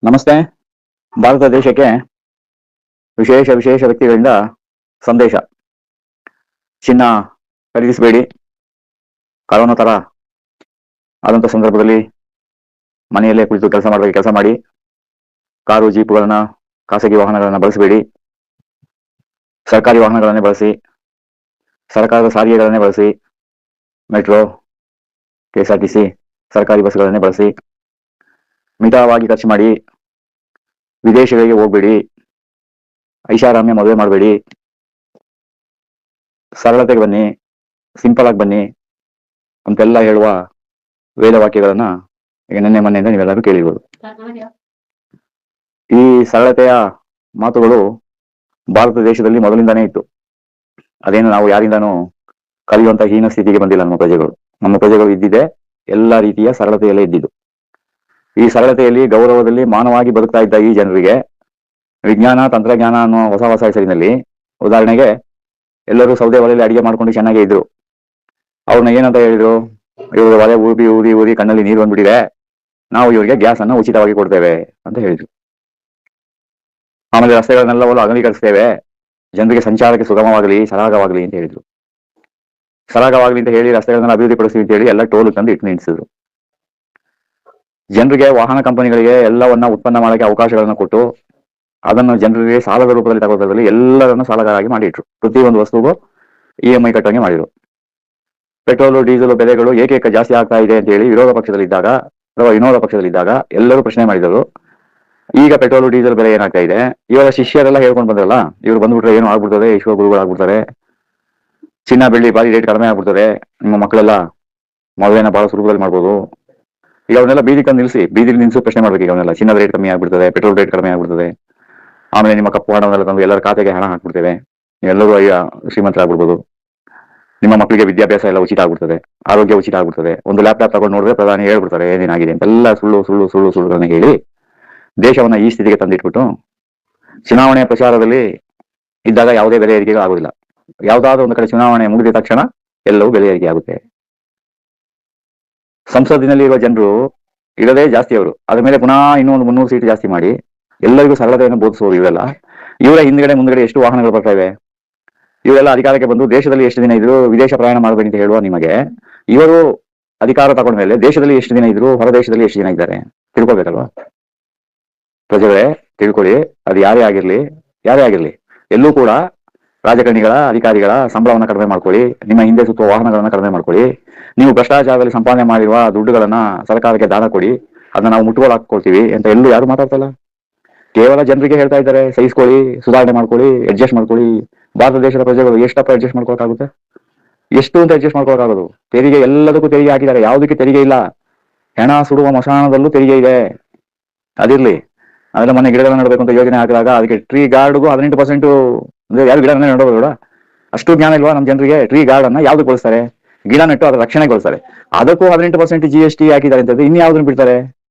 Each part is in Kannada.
ನಮಸ್ತೆ. ಭಾರತ ದೇಶಕ್ಕೆ ವಿಶೇಷ ವ್ಯಕ್ತಿಗಳಿಂದ ಸಂದೇಶ. ಚಿನ್ನ ಖರೀದಿಸಬೇಡಿ. ಕರೋನಾ ತರ ಆದಂಥ ಸಂದರ್ಭದಲ್ಲಿ ಮನೆಯಲ್ಲೇ ಕುಳಿತು ಕೆಲಸ ಮಾಡಬೇಕು, ಕೆಲಸ ಮಾಡಿ. ಕಾರು ಜೀಪುಗಳನ್ನ, ಖಾಸಗಿ ವಾಹನಗಳನ್ನ ಬಳಸಬೇಡಿ. ಸರ್ಕಾರಿ ವಾಹನಗಳನ್ನೇ ಬಳಸಿ, ಸರ್ಕಾರದ ಸಾರಿಗೆಗಳನ್ನೇ ಬಳಸಿ. ಮೆಟ್ರೋ, KSRTC, ಸರ್ಕಾರಿ ಬಸ್ಗಳನ್ನೇ ಬಳಸಿ. ಮಿತವಾಗಿ ಖರ್ಚು ಮಾಡಿ. ವಿದೇಶಗಳಿಗೆ ಹೋಗ್ಬೇಡಿ. ಐಷಾರಾಮ್ಯ ಮದುವೆ ಮಾಡಬೇಡಿ. ಸರಳತೆಗೆ ಬನ್ನಿ, ಸಿಂಪಲ್ ಆಗಿ ಬನ್ನಿ ಅಂತೆಲ್ಲ ಹೇಳುವ ವೇದವಾಕ್ಯಗಳನ್ನ ಈಗ ನಿನ್ನೆ ಮೊನ್ನೆಯಿಂದ ನೀವೆಲ್ಲರೂ ಕೇಳಿರ್ಬೋದು. ಈ ಸರಳತೆಯ ಮಾತುಗಳು ಭಾರತ ದೇಶದಲ್ಲಿ ಮೊದಲಿಂದಾನೇ ಇತ್ತು. ಅದೇನು ನಾವು ಯಾರಿಂದಾನು ಕಲಿಯುವಂತ ಹೀನ ಸ್ಥಿತಿಗೆ ಬಂದಿಲ್ಲ. ನಮ್ಮ ಪ್ರಜೆಗಳು ಇದ್ದಿದೆ ಎಲ್ಲ ರೀತಿಯ ಸರಳತೆಯಲ್ಲೇ ಇದ್ದಿದ್ದು. ಈ ಸರಳತೆಯಲ್ಲಿ, ಗೌರವದಲ್ಲಿ ಮಾನವಾಗಿ ಬದುಕ್ತಾ ಇದ್ದ ಈ ಜನರಿಗೆ ವಿಜ್ಞಾನ, ತಂತ್ರಜ್ಞಾನ ಅನ್ನೋ ಹೊಸ ಹೆಸರಿನಲ್ಲಿ, ಉದಾಹರಣೆಗೆ ಎಲ್ಲರೂ ಸೌದೆ ಒಲೆಯಲ್ಲಿ ಅಡಿಗೆ ಮಾಡ್ಕೊಂಡು ಚೆನ್ನಾಗೇ ಇದ್ರು. ಅವ್ರನ್ನ ಏನಂತ ಹೇಳಿದ್ರು? ಇವರು ಒಲೆ ಊದಿ ಕಣ್ಣಲ್ಲಿ ನೀರು ಬಂದ್ಬಿಟ್ಟಿದೆ, ನಾವು ಇವರಿಗೆ ಗ್ಯಾಸ್ ಅನ್ನು ಉಚಿತವಾಗಿ ಕೊಡ್ತೇವೆ ಅಂತ ಹೇಳಿದ್ರು. ಆಮೇಲೆ ರಸ್ತೆಗಳನ್ನೆಲ್ಲ ಅಗಲೀಕರಿಸ್ತೇವೆ, ಜನರಿಗೆ ಸಂಚಾರಕ್ಕೆ ಸುಗಮವಾಗಲಿ, ಸರಾಗವಾಗಲಿ ಅಂತ ಹೇಳಿದ್ರು. ಸರಾಗವಾಗಲಿ ಅಂತ ಹೇಳಿ ರಸ್ತೆಗಳನ್ನೆಲ್ಲ ಅಭಿವೃದ್ಧಿ ಪಡಿಸ್ತೀವಿ ಅಂತ ಹೇಳಿ ಎಲ್ಲ ಟೋಲ್ ತಂದು ಇಟ್ಟು ನಿಲ್ಲಿಸಿದ್ರು. ಜನರಿಗೆ, ವಾಹನ ಕಂಪನಿಗಳಿಗೆ ಎಲ್ಲವನ್ನ ಉತ್ಪನ್ನ ಮಾಡಕ್ಕೆ ಅವಕಾಶಗಳನ್ನು ಕೊಟ್ಟು ಅದನ್ನು ಜನರಿಗೆ ಸಾಲದ ರೂಪದಲ್ಲಿ ತಗೊಳ್ಳೋದ್ರಲ್ಲಿ ಎಲ್ಲರನ್ನು ಸಾಲಗಾರಾಗಿ ಮಾಡಿಟ್ರು. ಪ್ರತಿಯೊಂದು ವಸ್ತುಗೂ EMI ಕಟ್ಟಂಗೆ ಮಾಡಿದ್ರು. ಪೆಟ್ರೋಲು, ಡೀಸೆಲ್ ಬೆಲೆಗಳು ಏಕೇಕ ಜಾಸ್ತಿ ಆಗ್ತಾ ಇದೆ ಅಂತ ಹೇಳಿ ವಿರೋಧ ಪಕ್ಷದಲ್ಲಿದ್ದಾಗ ಅಥವಾ ವಿನೋದ ಪಕ್ಷದಲ್ಲಿದ್ದಾಗ ಎಲ್ಲರೂ ಪ್ರಶ್ನೆ ಮಾಡಿದರು. ಈಗ ಪೆಟ್ರೋಲು, ಡೀಸೆಲ್ ಬೆಲೆ ಏನಾಗ್ತಾ ಇದೆ? ಇವಾಗ ಶಿಷ್ಯರೆಲ್ಲ ಹೇಳ್ಕೊಂಡು ಬಂದ್ರಲ್ಲ, ಇವ್ರು ಬಂದ್ಬಿಟ್ರೆ ಏನು ಆಗ್ಬಿಡ್ತದೆ, ವಿಶ್ವ ಗುರುಗಳಾಗ್ಬಿಡ್ತಾರೆ, ಚಿನ್ನ ಬೆಳ್ಳಿ ಭಾರಿ ರೇಟ್ ಕಡಿಮೆ ಆಗ್ಬಿಡ್ತದೆ, ನಿಮ್ಮ ಮಕ್ಕಳೆಲ್ಲ ಮದುವೆನ ಬಹಳ ಸುಲಭದಲ್ಲಿ ಮಾಡ್ಬೋದು. ಈಗ ಅವನ್ನೆಲ್ಲ ಬೀದಿಲಿ ನಿಲ್ಸು ಪ್ರಶ್ನೆ ಮಾಡ್ಬೇಕು. ಈಗ ಅವನ್ನೆಲ್ಲ ಚಿನ್ನದ ರೇಟ್ ಕಮ್ಮಿ ಆಗ್ಬಿಡ್ತದೆ, ಪೆಟ್ರೋಲ್ ರೇಟ್ ಕಡಿಮೆ ಆಗ್ಬಿಡ್ತದೆ, ಆಮೇಲೆ ನಿಮ್ಮ ಕಪ್ಪು ಹಣವನ್ನೆಲ್ಲ ತಂದು ಎಲ್ಲರ ಖಾತೆಗೆ ಹಣ ಹಾಕ್ಬಿಡ್ತೇವೆ, ನೀವೆಲ್ಲರೂ ಶ್ರೀಮಂತರಾಗ್ಬಿಡ್ಬೋದು, ನಿಮ್ಮ ಮಕ್ಕಳಿಗೆ ವಿದ್ಯಾಭ್ಯಾಸ ಎಲ್ಲ ಉಚಿತ ಆಗ್ಬಿಡ್ತದೆ, ಆರೋಗ್ಯ ಉಚಿತ ಆಗ್ಬಿಡ್ತದೆ, ಒಂದು ಲ್ಯಾಪ್ಟಾಪ್ ತಗೊಂಡು ನೋಡಿದ್ರೆ ಪ್ರಧಾನಿ ಹೇಳ್ಬಿಡ್ತಾರೆ ಏನೇನಾಗಿದೆ ಅಂತೆಲ್ಲ ಸುಳ್ಳುಗಳನ್ನ ಹೇಳಿ ದೇಶವನ್ನ ಈ ಸ್ಥಿತಿಗೆ ತಂದಿಟ್ಬಿಟ್ಟು, ಚುನಾವಣೆಯ ಪ್ರಚಾರದಲ್ಲಿ ಇದ್ದಾಗ ಯಾವುದೇ ಬೆಲೆ ಏರಿಕೆಗಳು ಆಗುದಿಲ್ಲ. ಯಾವ್ದಾದ್ರು ಒಂದು ಕಡೆ ಚುನಾವಣೆ ಮುಗಿದ ತಕ್ಷಣ ಎಲ್ಲವೂ ಬೆಲೆ ಏರಿಕೆ ಆಗುತ್ತೆ. ಸಂಸತ್ತಿನಲ್ಲಿ ಇರುವ ಜನರು ಇರೋದೇ ಜಾಸ್ತಿ, ಅವರು ಅದ್ರ ಮೇಲೆ ಪುನಃ ಇನ್ನೂ ಒಂದು 300 ಸೀಟ್ ಜಾಸ್ತಿ ಮಾಡಿ ಎಲ್ಲರಿಗೂ ಸರಳತೆಯನ್ನು ಬೋಧಿಸುವರು. ಇವರೆಲ್ಲ ಇವರ ಮುಂದ್ಗಡೆ ಎಷ್ಟು ವಾಹನಗಳು ಬರ್ತಾ ಇವೆ. ಇವರೆಲ್ಲ ಅಧಿಕಾರಕ್ಕೆ ಬಂದು ದೇಶದಲ್ಲಿ ಎಷ್ಟು ದಿನ ಇದ್ರು, ವಿದೇಶ ಪ್ರಯಾಣ ಮಾಡಬೇಡಿ ಅಂತ ಹೇಳುವ ನಿಮಗೆ, ಇವರು ಅಧಿಕಾರ ತಗೊಂಡ ಮೇಲೆ ದೇಶದಲ್ಲಿ ಎಷ್ಟು ದಿನ ಇದ್ರು, ಹೊರ ದೇಶದಲ್ಲಿ ಎಷ್ಟು ದಿನ ಇದ್ದಾರೆ ತಿಳ್ಕೊಬೇಕಲ್ವಾ? ಪ್ರಜೆಗಳೇ ತಿಳ್ಕೊಳ್ಳಿ. ಅದು ಯಾರೇ ಆಗಿರ್ಲಿ ಎಲ್ಲೂ ಕೂಡ ರಾಜಕಾರಣಿಗಳ, ಅಧಿಕಾರಿಗಳ ಸಂಬಳವನ್ನ ಕಡಿಮೆ ಮಾಡ್ಕೊಳ್ಳಿ, ನಿಮ್ಮ ಹಿಂದೆ ಸುತ್ತುವ ವಾಹನಗಳನ್ನ ಕಡಿಮೆ ಮಾಡ್ಕೊಳ್ಳಿ, ನೀವು ಭ್ರಷ್ಟಾಚಾರದಲ್ಲಿ ಸಂಪಾದನೆ ಮಾಡಿರುವ ದುಡ್ಡುಗಳನ್ನ ಸರ್ಕಾರಕ್ಕೆ ದಾನ ಕೊಡಿ, ಅದನ್ನ ನಾವು ಮುಟ್ಟುಗೋಲು ಹಾಕೊಳ್ತೀವಿ ಅಂತ ಎಲ್ಲೂ ಯಾರು ಮಾತಾಡ್ತಲ್ಲ. ಕೇವಲ ಜನರಿಗೆ ಹೇಳ್ತಾ ಇದ್ದಾರೆ, ಸಹಿಸ್ಕೊಳ್ಳಿ, ಸುಧಾರಣೆ ಮಾಡ್ಕೊಳ್ಳಿ, ಅಡ್ಜಸ್ಟ್ ಮಾಡ್ಕೊಳ್ಳಿ. ಭಾರತ ದೇಶದ ಪ್ರಜೆಗಳು ಎಷ್ಟಪ್ಪ ಅಡ್ಜಸ್ಟ್ ಮಾಡ್ಕೋಕ್ಕಾಗುತ್ತೆ? ಎಷ್ಟು ಅಂತ ಅಡ್ಜಸ್ಟ್ ಮಾಡ್ಕೋಕ್ಕಾಗೋದು? ತೆರಿಗೆ, ಎಲ್ಲದಕ್ಕೂ ತೆರಿಗೆ ಹಾಕಿದ್ದಾರೆ, ಯಾವುದಕ್ಕೆ ತೆರಿಗೆ ಇಲ್ಲ. ಹೆಣ ಸುಡುವ ಮಶಾನದಲ್ಲೂ ತೆರಿಗೆ ಇದೆ, ಅದಿರ್ಲಿ. ಅದೆಲ್ಲ ಮೊನ್ನೆ ಗಿಡಗಳನ್ನ ನೆಡಬೇಕು ಅಂತ ಯೋಜನೆ ಹಾಕಿದಾಗ ಅದಕ್ಕೆ ಟ್ರೀ ಗಾರ್ಡ್ಗೂ 18% ಅಂದ್ರೆ ಯಾರು ಗಿಡ ನೆಡೋಬೇಡ, ಅಷ್ಟು ಜ್ಞಾನ ಇಲ್ವಾ ನಮ್ಮ ಜನರಿಗೆ? ಟ್ರೀ ಗಾರ್ಡ್ ಅನ್ನ ಯಾವ್ದು ಬಳಸ್ತಾರೆ? ಗಿಡ ನೆಟ್ಟು ಅದರ ರಕ್ಷಣೆಗೊಳಿಸ್ತಾರೆ, ಅದಕ್ಕೂ 18% GST ಹಾಕಿದ್ದಾರೆ ಅಂತಂದ್ರೆ ಇನ್ಯಾವ್ದನ್ನ ಬಿಡ್ತಾರೆ?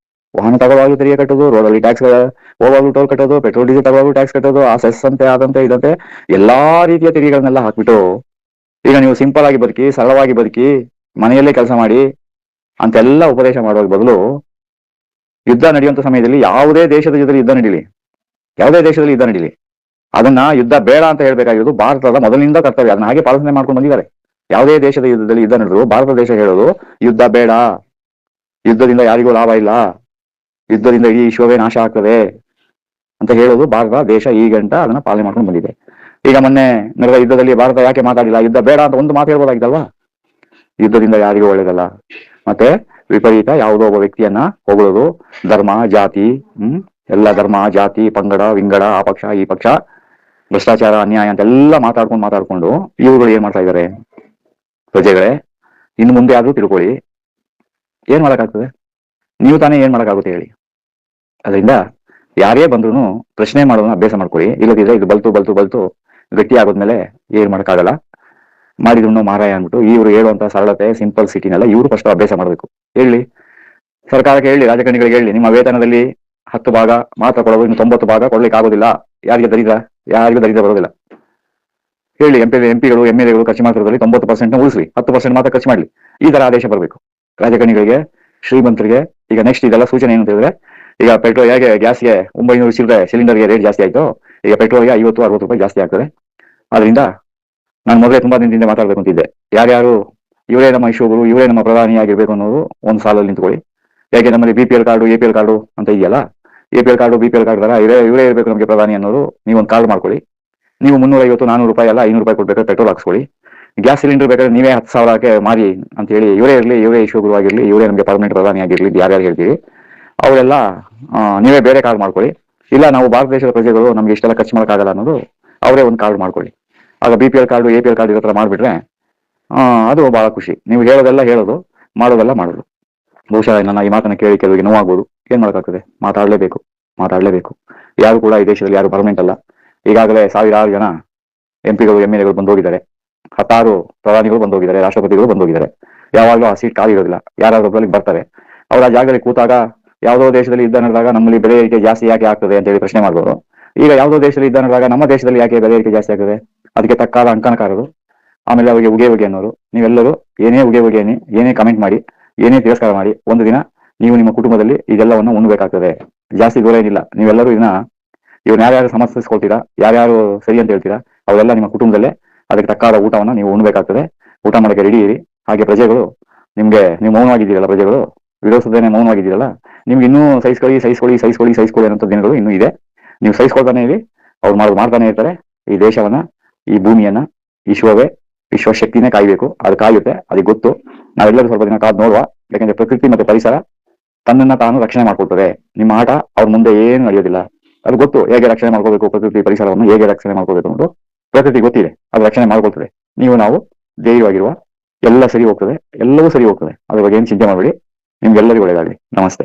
ವಾಹನ ತಗೊಳ್ಳುವಾಗಲೂ ತೆರಿಗೆ ಕಟ್ಟೋದು, ರೋಡಲ್ಲಿ ಟ್ಯಾಕ್ಸ್ ಹೋಗುವಾಗಲೂ ಟೋಲ್ ಕಟ್ಟೋದು, ಪೆಟ್ರೋಲ್ ಡೀಸೆಲ್ ತಗೊಳ್ಳುವಾಗಲೂ ಟ್ಯಾಕ್ಸ್ ಕಟ್ಟೋದು, ಆ ಸೆಸ್ ಅಂತೆ ಆದಂತೆ ಇದಂತೆ ಎಲ್ಲಾ ರೀತಿಯ ತೆರಿಗೆಗಳನ್ನೆಲ್ಲ ಹಾಕ್ಬಿಟ್ಟು ಈಗ ನೀವು ಸಿಂಪಲ್ ಆಗಿ ಬದುಕಿ, ಸರಳವಾಗಿ ಬದುಕಿ, ಮನೆಯಲ್ಲೇ ಕೆಲಸ ಮಾಡಿ ಅಂತೆಲ್ಲ ಉಪದೇಶ ಮಾಡುವ ಬದಲು, ಯುದ್ಧ ನಡೆಯುವಂತ ಸಮಯದಲ್ಲಿ ಯಾವುದೇ ದೇಶದ ಜೊತೆಲಿ ಯುದ್ಧ ನಡೀಲಿ, ಅದನ್ನ ಯುದ್ಧ ಬೇಡ ಅಂತ ಹೇಳ್ಬೇಕಾಗಿರೋದು ಭಾರತದ ಮೊದಲಿನಿಂದ ಕರ್ತವ್ಯ. ಅದನ್ನ ಹಾಗೆ ಪಾಲನೆ ಮಾಡ್ಕೊಂಡು ಬಂದಿದ್ದಾರೆ. ಯಾವುದೇ ದೇಶದ ಯುದ್ಧದಲ್ಲಿ ಯುದ್ಧ ನಡೆದ್ರು ಭಾರತ ದೇಶ ಹೇಳೋದು ಯುದ್ಧ ಬೇಡ, ಯುದ್ಧದಿಂದ ಯಾರಿಗೂ ಲಾಭ ಇಲ್ಲ, ಯುದ್ಧದಿಂದ ಇಡೀ ವಿಶ್ವವೇ ನಾಶ ಆಗ್ತದೆ ಅಂತ ಹೇಳೋದು ಭಾರತ ದೇಶ ಈ ಗಂಟ ಅದನ್ನ ಪಾಲನೆ ಮಾಡ್ಕೊಂಡು ಬಂದಿದೆ. ಈಗ ಮೊನ್ನೆ ನಡೆದ ಯುದ್ಧದಲ್ಲಿ ಭಾರತ ಯಾಕೆ ಮಾತಾಡಿಲ್ಲ? ಯುದ್ಧ ಬೇಡ ಅಂತ ಒಂದು ಮಾತು ಹೇಳ್ಬೋದಾಗಿತ್ತಲ್ವಾ? ಯುದ್ಧದಿಂದ ಯಾರಿಗೂ ಒಳ್ಳೇದಲ್ಲ. ಮತ್ತೆ ವಿಪರೀತ ಯಾವುದೋ ಒಬ್ಬ ವ್ಯಕ್ತಿಯನ್ನ ಹೊಗಳೋದು, ಧರ್ಮ, ಜಾತಿ, ಎಲ್ಲ ಧರ್ಮ, ಜಾತಿ, ಪಂಗಡ, ವಿಂಗಡ, ಆ ಪಕ್ಷ ಈ ಪಕ್ಷ, ಭ್ರಷ್ಟಾಚಾರ, ಅನ್ಯಾಯ ಅಂತೆಲ್ಲ ಮಾತಾಡ್ಕೊಂಡು ಇವುಗಳು ಏನ್ ಮಾಡ್ತಾ ಇದ್ದಾರೆ? ಪ್ರಜೆಗಳೇ, ಇನ್ನು ಮುಂದೆ ಆದ್ರೂ ತಿಳ್ಕೊಳ್ಳಿ. ಏನ್ ಮಾಡಕ್ಕಾಗ್ತದೆ? ನೀವು ತಾನೇ ಏನ್ ಮಾಡಕ್ಕಾಗುತ್ತೆ ಹೇಳಿ? ಅದರಿಂದ ಯಾರೇ ಬಂದ್ರು ಪ್ರಶ್ನೆ ಮಾಡೋದನ್ನ ಅಭ್ಯಾಸ ಮಾಡ್ಕೊಳ್ಳಿ. ಇಲ್ಲದಿದ್ರೆ ಇದು ಬಲ್ತು ಗಟ್ಟಿ ಆಗೋದ್ಮೇಲೆ ಏನ್ ಮಾಡಕ್ಕಾಗಲ್ಲ. ಮಾಡಿದ್ರು ಮಾರಾಯ ಅಂದ್ಬಿಟ್ಟು ಇವ್ರು ಹೇಳುವಂತ ಸರಳತೆ, ಸಿಂಪಲ್ ಸಿಟಿನೆಲ್ಲ ಇವರು ಫಸ್ಟ್ ಅಭ್ಯಾಸ ಮಾಡ್ಬೇಕು. ಹೇಳಿ, ಸರ್ಕಾರಕ್ಕೆ ಹೇಳಿ, ರಾಜಕಾರಣಿಗಳಿಗೆ ಹೇಳಿ, ನಿಮ್ಮ ವೇತನದಲ್ಲಿ 10 ಭಾಗ ಮಾತ್ರ ಕೊಡೋದು, ಇನ್ನು 90 ಭಾಗ ಕೊಡ್ಲಿಕ್ಕೆ ಆಗೋದಿಲ್ಲ. ಯಾರಿಗೂ ದರಿದ್ರ ಬರೋದಿಲ್ಲ ಹೇಳಿ. ಎಂಪಿಗಳು MLAಗಳು ಖರ್ಚು ಮಾಡ್ತಿರೋದ್ರಲ್ಲಿ 90% ಉಳಿಸ್ಲಿ, 10% ಮಾತ್ರ ಖರ್ಚು ಮಾಡ್ಲಿ. ಈ ತರ ಆದೇಶ ಬರಬೇಕು ರಾಜಕಾರಣಿಗಳಿಗೆ, ಶ್ರೀಮಂತರಿಗೆ. ಈಗ ನೆಕ್ಸ್ಟ್ ಇದೆಲ್ಲ ಸೂಚನೆ ಏನು ಅಂತ ಹೇಳಿದ್ರೆ, ಈಗ ಪೆಟ್ರೋಲ್ ಹೇಗೆ ಗ್ಯಾಸ್ಗೆ 900 ಸಿಲಿಂಡರ್ಗೆ ರೇಟ್ ಜಾಸ್ತಿ ಆಯ್ತು, ಈಗ ಪೆಟ್ರೋಲ್ಗೆ 50-60 ರೂಪಾಯಿ ಜಾಸ್ತಿ ಆಗ್ತದೆ. ಅದರಿಂದ ನಾನು ಮೊದಲೇ ತುಂಬಾ ದಿನದಿಂದ ಮಾತಾಡ್ಬೇಕು ಅಂತಿದ್ದೆ. ಯಾರ್ಯಾರು ಇವರೇ ನಮ್ಮ ಇಶ್ಯೂಗಳು, ಇವರೇ ನಮ್ಮ ಪ್ರಧಾನಿ ಆಗಿರ್ಬೇಕು ಅನ್ನೋದು ಒಂದು ಸಾಲಲ್ಲಿ ನಿಂತ್ಕೊಳ್ಳಿ. ಯಾಕೆ ನಮ್ಮಲ್ಲಿ BPL ಕಾರ್ಡು APL ಕಾರ್ಡು ಅಂತ ಇದೆಯಲ್ಲ, APL ಕಾರ್ಡು BPL ಕಾರ್ಡ್ ತರ ಇವರೇ ಇರಬೇಕು ನಮಗೆ ಪ್ರಧಾನಿ ಅನ್ನೋದು ನೀವೊಂದು ಕಾರ್ಡ್ ಮಾಡ್ಕೊಳ್ಳಿ. ನೀವು 350-400 ರೂಪಾಯಿ ಅಲ್ಲ 500 ರೂಪಾಯಿ ಕೊಡ್ಬೇಕಾದ್ರೆ ಪೆಟ್ರೋಲ್ ಹಾಕ್ಸ್ಕೊಳ್ಳಿ. ಗ್ಯಾಸ್ ಸಿಲಿಂಡರ್ ಬೇಕಾದ್ರೆ ನೀವೇ 10,000ಕ್ಕೆ ಮಾರಿ ಅಂತ ಹೇಳಿ ಇವರೇ ಇರಲಿ, ಇವರೇ ಇಶ್ಯೂಗಳು ಆಗಿರ್ಲಿ, ಇವರೇ ನಮಗೆ ಪರ್ಮನೆಂಟ್ ಪ್ರಧಾನಿ ಆಗಿರ್ಲಿ, ಯಾರ್ಯಾರು ಹೇಳ್ತೀವಿ ಅವರೆಲ್ಲ ನೀವೇ ಬೇರೆ ಕಾರ್ಡ್ ಮಾಡ್ಕೊಳ್ಳಿ. ಇಲ್ಲ ನಾವು ಭಾರತ ದೇಶದ ಪ್ರಜೆಗಳು ನಮ್ಗೆ ಇಷ್ಟೆಲ್ಲ ಖರ್ಚು ಮಾಡೋಕ್ಕಾಗಲ್ಲ ಅನ್ನೋದು ಅವರೇ ಒಂದು ಕಾರ್ಡ್ ಮಾಡ್ಕೊಳ್ಳಿ. ಆಗ BPL ಕಾರ್ಡು APL ಕಾರ್ಡ್ ಇರೋ ತರ ಮಾಡ್ಬಿಟ್ರೆ ಅದು ಬಹಳ ಖುಷಿ. ನೀವು ಹೇಳೋದೆಲ್ಲ ಹೇಳೋದು, ಮಾಡೋದೆಲ್ಲ ಮಾಡೋದು. ಬಹುಶಃ ನನ್ನ ಈ ಮಾತನ್ನ ಕೇಳಿ ಕೆಲವರಿಗೆ ನೋವಾಗ್ಬೋದು. ಏನ್ ಮಾಡೋಕ್ಕಾಗ್ತದೆ, ಮಾತಾಡ್ಲೇಬೇಕು. ಯಾರು ಕೂಡ ಈ ದೇಶದಲ್ಲಿ ಯಾರು ಪರ್ಮನೆಂಟ್ ಅಲ್ಲ. ಈಗಾಗಲೇ 1000 ಜನ MP ಗಳು MLA ಗಳು ಬಂದೋಗಿದ್ದಾರೆ, 16 ಪ್ರಧಾನಿಗಳು ಬಂದೋಗಿದ್ದಾರೆ, ರಾಷ್ಟ್ರಪತಿಗಳು ಬಂದೋಗಿದ್ದಾರೆ. ಯಾವಾಗಲೂ ಆ ಸೀಟ್ ಖಾಲಿ ಇರೋದಿಲ್ಲ, ಯಾರಾದ್ರೂ ಒಬ್ಬರಲ್ಲಿ ಬರ್ತಾರೆ. ಅವ್ರು ಆ ಜಾಗದಲ್ಲಿ ಕೂತಾಗ ಯಾವುದೋ ದೇಶದಲ್ಲಿ ಯುದ್ಧ ನಡೆದಾಗ ನಮ್ಮಲ್ಲಿ ಬೆಲೆ ಏರಿಕೆ ಜಾಸ್ತಿ ಯಾಕೆ ಆಗ್ತದೆ ಅಂತ ಹೇಳಿ ಪ್ರಶ್ನೆ ಮಾಡ್ಬೋದು. ಈಗ ಯಾವುದೋ ದೇಶದಲ್ಲಿ ಯುದ್ಧ ನಡೆದಾಗ ನಮ್ಮ ದೇಶದಲ್ಲಿ ಯಾಕೆ ಬೆಲೆ ಏರಿಕೆ ಜಾಸ್ತಿ ಆಗ್ತದೆ, ಅದಕ್ಕೆ ತಕ್ಕಾದ ಅಂಕಣಕಾರರು, ಆಮೇಲೆ ಅವರಿಗೆ ಉಗೆ ಅನ್ನೋರು, ನೀವೆಲ್ಲರೂ ಏನೇ ಉಗೆ ಅನ್ನಿ, ಏನೇ ಕಮೆಂಟ್ ಮಾಡಿ, ಏನೇ ತಿರಸ್ಕಾರ ಮಾಡಿ, ಒಂದು ದಿನ ನೀವು ನಿಮ್ಮ ಕುಟುಂಬದಲ್ಲಿ ಇದೆಲ್ಲವನ್ನು ಉಣ್ಬೇಕಾಗ್ತದೆ. ಜಾಸ್ತಿ ದೂರ ಏನಿಲ್ಲ. ನೀವೆಲ್ಲರೂ ಇವ್ರನ್ನ ಯಾರ್ಯಾರು ಸಮರ್ಥಿಸ್ಕೊಳ್ತೀರಾ, ಯಾರ್ಯಾರು ಸರಿ ಅಂತ ಹೇಳ್ತೀರಾ, ಅವೆಲ್ಲ ನಿಮ್ಮ ಕುಟುಂಬದಲ್ಲೇ ಅದಕ್ಕೆ ತಕ್ಕಾದ ಊಟವನ್ನ ನೀವು ಉಣ್ಬೇಕಾಗ್ತದೆ. ಊಟ ಮಾಡಕ್ಕೆ ರೆಡಿ ಇರಿ. ಹಾಗೆ ಪ್ರಜೆಗಳು ನೀವು ಮೌನವಾಗಿದ್ದೀರಲ್ಲ, ಪ್ರಜೆಗಳು ವಿರೋಧಿಸದೇನೆ ಮೌನವಾಗಿದ್ದೀರಲ್ಲ, ನಿಮ್ಗೆ ಇನ್ನೂ ಸಹಿಸ್ಕೊಳ್ಳಿ ಅನ್ನೋ ದಿನಗಳು ಇನ್ನೂ ಇದೆ. ನೀವು ಸಹಿಸ್ಕೊಳ್ತಾನೆ ಇರಿ, ಅವ್ರು ಮಾಡ್ತಾನೆ ಇರ್ತಾರೆ. ಈ ದೇಶವನ್ನ, ಈ ಭೂಮಿಯನ್ನ ವಿಶ್ವಶಕ್ತಿನೇ ಕಾಯ್ಬೇಕು. ಅದು ಕಾಯುತ್ತೆ, ಅದಕ್ಕೆ ಗೊತ್ತು. ನಾವೆಲ್ಲರೂ ಸ್ವಲ್ಪ ದಿನ ಕಾದ್ ನೋಡುವ. ಯಾಕಂದ್ರೆ ಪ್ರಕೃತಿ ಮತ್ತೆ ಪರಿಸರ ತನ್ನನ್ನ ತಾನು ರಕ್ಷಣೆ ಮಾಡ್ಕೊಳ್ತದೆ. ನಿಮ್ಮ ಆಟ ಅವ್ರ ಮುಂದೆ ಏನು ನಡೆಯೋದಿಲ್ಲ. ಅದು ಗೊತ್ತು, ಹೇಗೆ ರಕ್ಷಣೆ ಮಾಡ್ಕೋಬೇಕು, ಪ್ರಕೃತಿ ಪರಿಸರವನ್ನು ಹೇಗೆ ರಕ್ಷಣೆ ಮಾಡ್ಕೋಬೇಕು ಅನ್ನೋದು ಪ್ರಕೃತಿ ಗೊತ್ತಿದೆ. ಅದು ರಕ್ಷಣೆ ಮಾಡ್ಕೊಳ್ತದೆ. ನಾವು ಧೈರ್ಯವಾಗಿರುವ, ಎಲ್ಲ ಸರಿ ಹೋಗ್ತದೆ, ಎಲ್ಲವೂ ಸರಿ ಹೋಗ್ತದೆ. ಅದ್ರ ಬಗ್ಗೆ ಏನು ಚಿಂತೆ ಮಾಡಬೇಡಿ. ನಿಮ್ಗೆಲ್ಲರಿಗೂ ಒಳ್ಳೆಯದಾಗಲಿ. ನಮಸ್ತೆ.